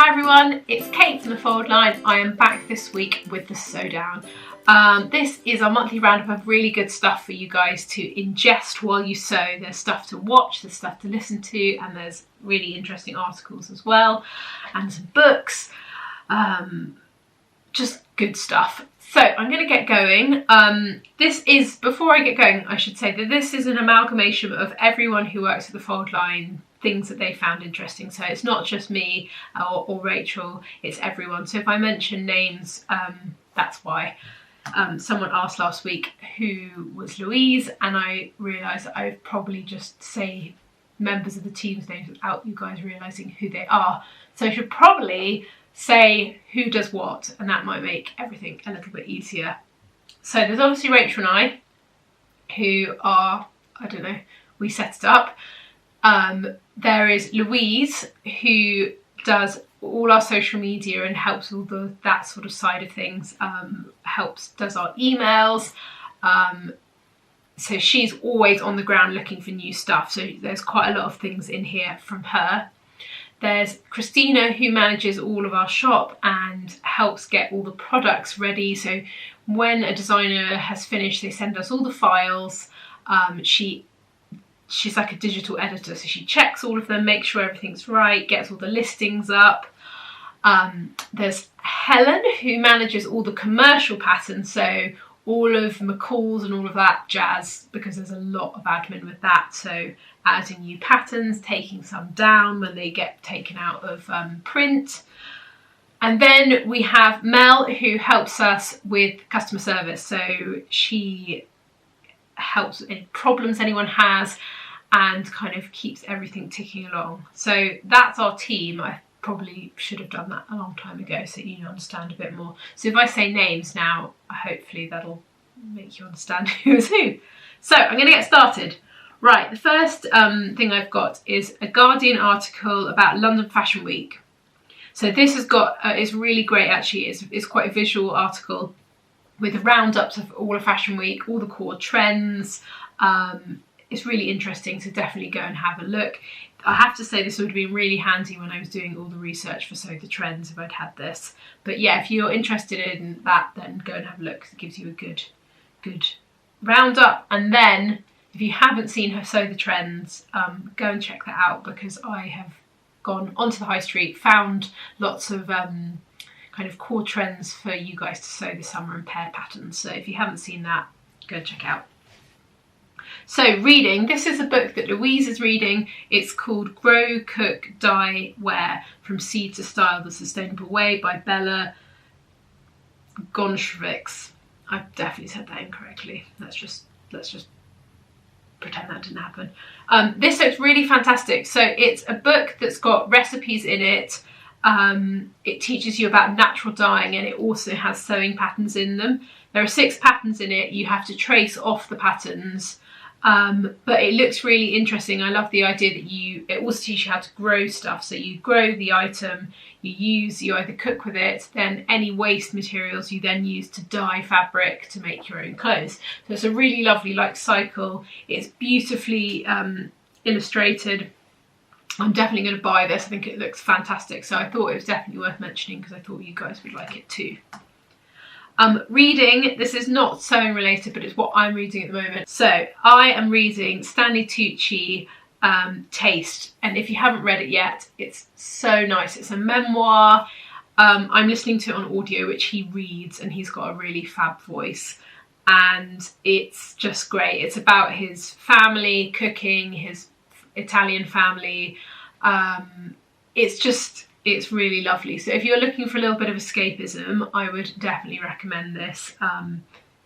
Hi everyone, it's Kate from the Fold Line. I am back this week with the Sewdown. This is our monthly roundup of really good stuff for you guys to ingest while you sew. There's stuff to watch, there's stuff to listen to, and there's really interesting articles as well, and some books. Just good stuff. So I'm going to get going. Before I get going, I should say that this is an amalgamation of everyone who works at the Fold Line, things that they found interesting. So it's not just me or Rachel, it's everyone. So if I mention names, that's why. Someone asked last week who was Louise, and I realised that I would probably just say members of the team's names without you guys realising who they are. So I should probably say who does what, and that might make everything a little bit easier. So there's obviously Rachel and I, who are, I don't know, we set it up. There is Louise, who does all our social media and helps all that sort of side of things, does our emails. So she's always on the ground looking for new stuff. So there's quite a lot of things in here from her. There's Christina, who manages all of our shop and helps get all the products ready. So when a designer has finished, they send us all the files. She's like a digital editor, so she checks all of them, makes sure everything's right, gets all the listings up. There's Helen, who manages all the commercial patterns, so all of McCall's and all of that jazz, because there's a lot of admin with that. So adding new patterns, taking some down when they get taken out of print. And then we have Mel, who helps us with customer service. So she helps with any problems anyone has and kind of keeps everything ticking along. So that's our team. I probably should have done that a long time ago so you understand a bit more. So if I say names now, hopefully that'll make you understand who is who. So I'm going to get started. Right, the first thing I've got is a Guardian article about London Fashion Week. So this has got, it's really great actually. It's quite a visual article with roundups of all of Fashion Week, all the core trends. It's really interesting, so definitely go and have a look. I have to say this would have been really handy when I was doing all the research for Sew the Trends if I'd had this. But yeah, if you're interested in that, then go and have a look, because it gives you a good roundup. And then if you haven't seen her Sew the Trends, go and check that out, because I have gone onto the high street, found lots of kind of core trends for you guys to sew this summer and pair patterns. So if you haven't seen that, go check out. So reading, this is a book that Louise is reading. It's called Grow, Cook, Dye, Wear, From Seed to Style the Sustainable Way by Bella Gonchrevics. I've definitely said that incorrectly. Let's just pretend that didn't happen. This looks really fantastic. So it's a book that's got recipes in it. It teaches you about natural dyeing, and it also has sewing patterns in them. There are 6 patterns in it. You have to trace off the patterns, but it looks really interesting. I love the idea that it also teaches you how to grow stuff. So you grow the item, you either cook with it, then any waste materials you then use to dye fabric to make your own clothes. So it's a really lovely cycle. It's beautifully illustrated. I'm definitely going to buy this. I think it looks fantastic. So I thought it was definitely worth mentioning, because I thought you guys would like it too. Reading, this is not sewing related, but it's what I'm reading at the moment. So I am reading Stanley Tucci, Taste. And if you haven't read it yet, it's so nice. It's a memoir. I'm listening to it on audio, which he reads, and he's got a really fab voice. And it's just great. It's about his family, cooking, his Italian family. It's really lovely. So if you're looking for a little bit of escapism, I would definitely recommend this.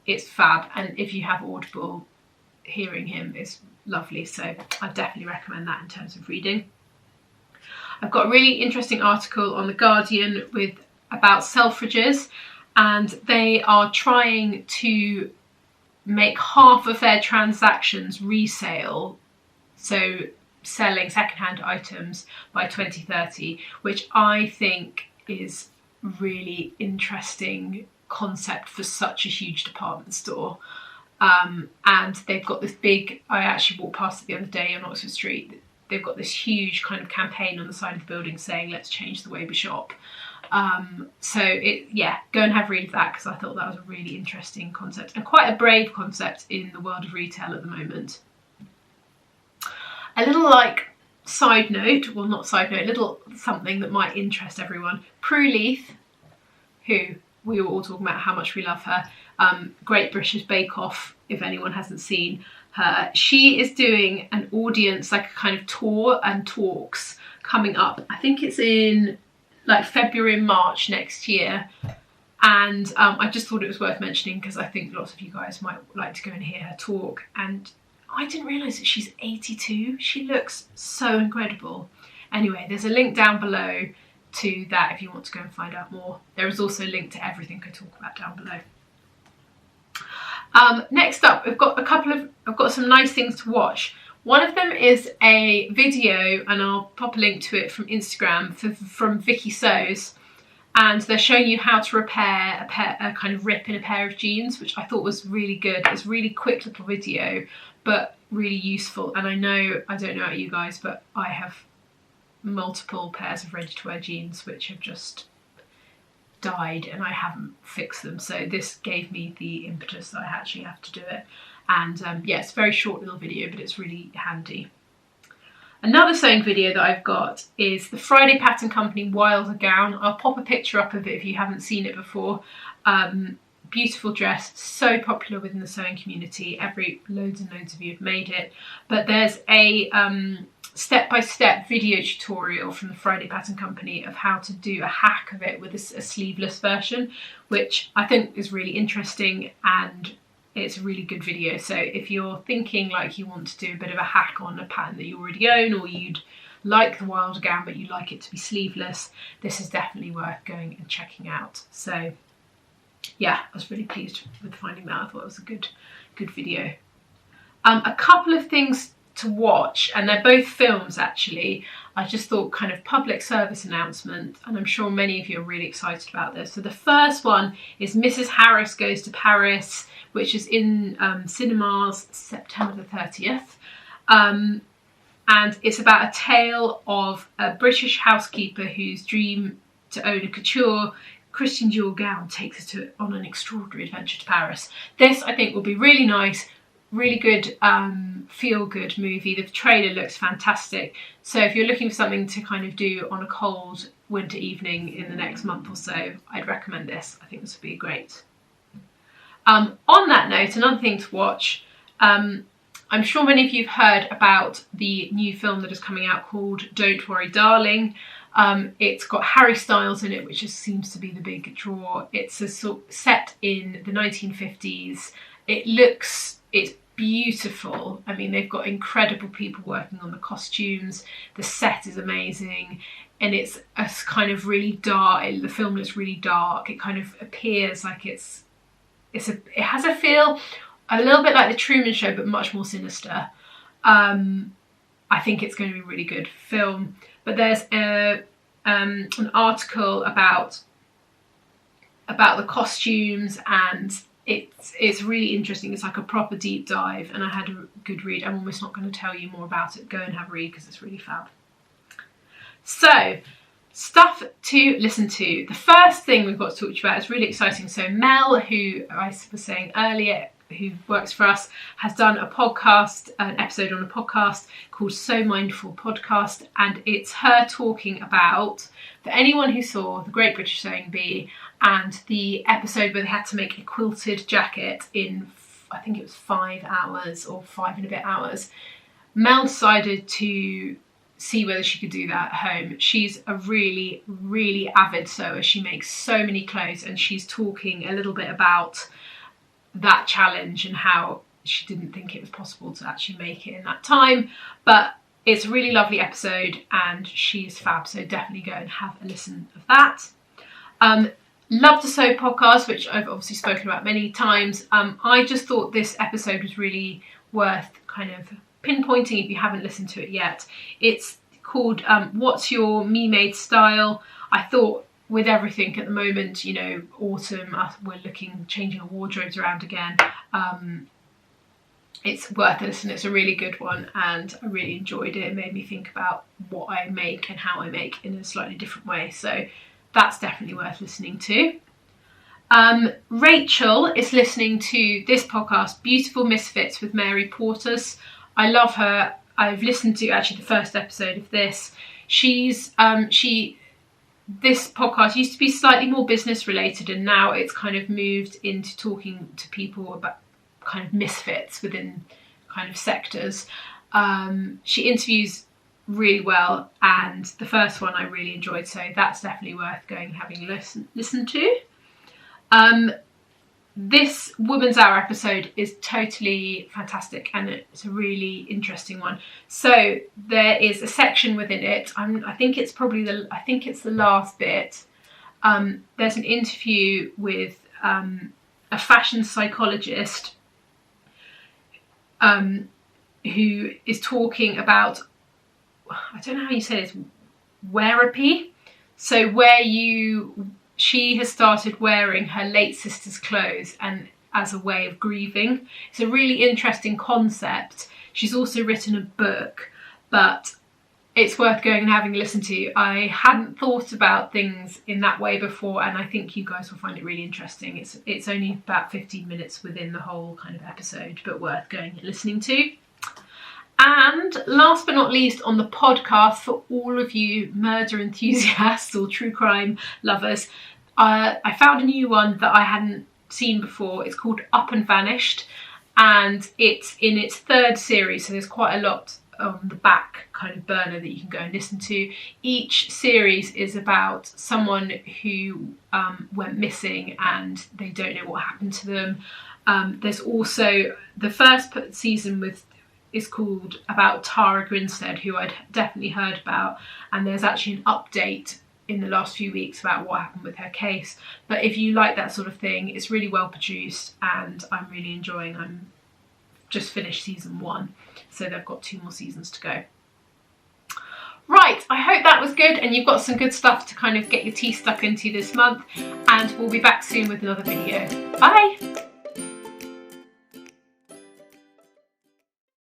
It's fab, and if you have Audible, hearing him is lovely. So I definitely recommend that in terms of reading. I've got a really interesting article on The Guardian about Selfridges, and they are trying to make half of their transactions resale. So selling secondhand items by 2030, which I think is really interesting concept for such a huge department store. And they've got this big, I actually walked past it the other day on Oxford Street, they've got this huge kind of campaign on the side of the building saying let's change the way we shop. So go and have a read of that, because I thought that was a really interesting concept and quite a brave concept in the world of retail at the moment. A little side note, well not side note, a little something that might interest everyone. Prue Leith, who we were all talking about how much we love her, Great British Bake Off, if anyone hasn't seen her, she is doing an audience, like a kind of tour and talks coming up. I think it's in February and March next year, and I just thought it was worth mentioning because I think lots of you guys might like to go and hear her talk. And I didn't realise that she's 82. She looks so incredible. Anyway, there's a link down below to that if you want to go and find out more. There is also a link to everything I talk about down below. Next up, I've got some nice things to watch. One of them is a video, and I'll pop a link to it from Instagram, from Vicky Sews, and they're showing you how to repair a kind of rip in a pair of jeans, which I thought was really good. It's a really quick little video, but really useful. And I don't know about you guys, but I have multiple pairs of ready-to-wear jeans which have just died and I haven't fixed them, so this gave me the impetus that I actually have to do it. And it's a very short little video, but it's really handy. Another sewing video that I've got is the Friday Pattern Company Wilder gown. I'll pop a picture up of it if you haven't seen it before. Beautiful dress, so popular within the sewing community. Loads and loads of you have made it. But there's a step-by-step video tutorial from the Friday Pattern Company of how to do a hack of it with a sleeveless version, which I think is really interesting, and it's a really good video. So if you're thinking like you want to do a bit of a hack on a pattern that you already own, or you'd like the Wilder gown but you like it to be sleeveless, this is definitely worth going and checking out. So yeah, I was really pleased with finding that. I thought it was a good video. A couple of things to watch, and they're both films actually. I just thought kind of public service announcement, and I'm sure many of you are really excited about this. So the first one is Mrs. Harris Goes to Paris, which is in cinemas September the 30th. And it's about a tale of a British housekeeper whose dream to own a couture Christian Dior gown takes her on an extraordinary adventure to Paris. This, I think, will be really nice, really good, feel-good movie. The trailer looks fantastic. So if you're looking for something to kind of do on a cold winter evening in the next month or so, I'd recommend this. I think this would be great. On that note, another thing to watch, I'm sure many of you have heard about the new film that is coming out called Don't Worry Darling. It's got Harry Styles in it, which just seems to be the big draw. It's set in the 1950s. It's beautiful. I mean, they've got incredible people working on the costumes. The set is amazing, and it's a kind of really dark. The film looks really dark. It kind of appears like it has a feel a little bit like The Truman Show, but much more sinister. I think it's going to be a really good film. But there's an article about the costumes, and it's really interesting. It's like a proper deep dive, and I had a good read. I'm almost not going to tell you more about it. Go and have a read because it's really fab. So, stuff to listen to. The first thing we've got to talk to you about is really exciting. So Mel, who I was saying earlier, who works for us, has done a podcast, an episode on a podcast called So Mindful Podcast, and it's her talking about, for anyone who saw The Great British Sewing Bee and the episode where they had to make a quilted jacket in, I think it was 5 hours or 5 and a bit hours, Mel decided to see whether she could do that at home. She's a really, really avid sewer. She makes so many clothes, and she's talking a little bit about that challenge and how she didn't think it was possible to actually make it in that time. But it's a really lovely episode, and she is fab, so definitely go and have a listen of that. Love to Sew podcast, which I've obviously spoken about many times. I just thought this episode was really worth kind of pinpointing if you haven't listened to it yet. It's called What's Your Me Made Style? I thought, with everything at the moment, you know, autumn, we're changing our wardrobes around again. it's worth a listen. It's a really good one and I really enjoyed it. It made me think about what I make and how I make in a slightly different way. So that's definitely worth listening to. Rachel is listening to this podcast, Beautiful Misfits with Mary Portas. I love her. I've listened to actually the first episode of this. This podcast used to be slightly more business related and now it's kind of moved into talking to people about kind of misfits within kind of sectors. She interviews really well and the first one I really enjoyed, so that's definitely worth going and having a listen to. This Woman's Hour episode is totally fantastic and it's a really interesting one. So there is a section within it, I think it's the last bit. There's an interview with a fashion psychologist who is talking about, I don't know how you say this, wearapy. So she has started wearing her late sister's clothes and as a way of grieving. It's a really interesting concept. She's also written a book, but it's worth going and having a listen to. I hadn't thought about things in that way before and I think you guys will find it really interesting. It's only about 15 minutes within the whole kind of episode, but worth going and listening to. And last but not least on the podcast, for all of you murder enthusiasts or true crime lovers, I found a new one that I hadn't seen before. It's called Up and Vanished and it's in its third series, so there's quite a lot on the back kind of burner that you can go and listen to. Each series is about someone who went missing and they don't know what happened to them. There's also the first season is called about Tara Grinstead, who I'd definitely heard about, and there's actually an update in the last few weeks about what happened with her case. But if you like that sort of thing, it's really well produced and I'm really enjoying. I'm just finished season 1, so they've got 2 more seasons to go. Right, I hope that was good and you've got some good stuff to kind of get your teeth stuck into this month, and we'll be back soon with another video. Bye!